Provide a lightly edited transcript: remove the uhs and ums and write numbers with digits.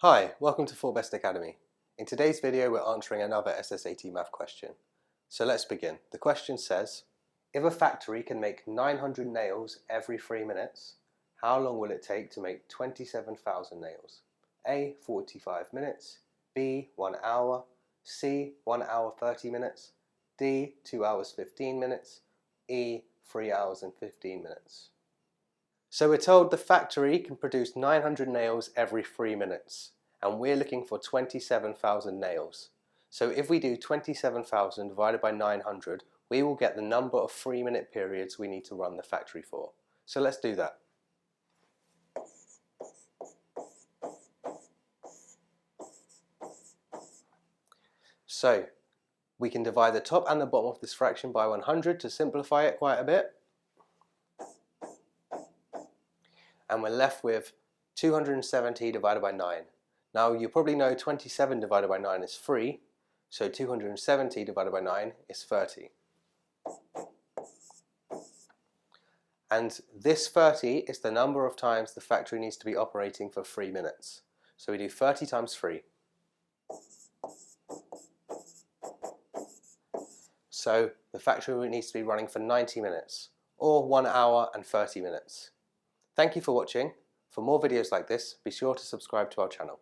Hi, welcome to 4 Best Academy. In today's video we're answering another SSAT math question. So let's begin. The question says, if a factory can make 900 nails every 3 minutes, how long will it take to make 27,000 nails? A. 45 minutes, B. 1 hour, C. 1 hour 30 minutes, D. 2 hours 15 minutes, E. 3 hours and 15 minutes. So we're told the factory can produce 900 nails every 3 minutes, and we're looking for 27,000 nails. So if we do 27,000 divided by 900, we will get the number of 3-minute periods we need to run the factory for. So let's do that. So we can divide the top and the bottom of this fraction by 100 to simplify it quite a bit. And we're left with 270 divided by 9. Now you probably know 27 divided by 9 is 3, so 270 divided by 9 is 30. And this 30 is the number of times the factory needs to be operating for 3 minutes. So we do 30 times 3. So the factory needs to be running for 90 minutes, or 1 hour and 30 minutes. Thank you for watching. For more videos like this, be sure to subscribe to our channel.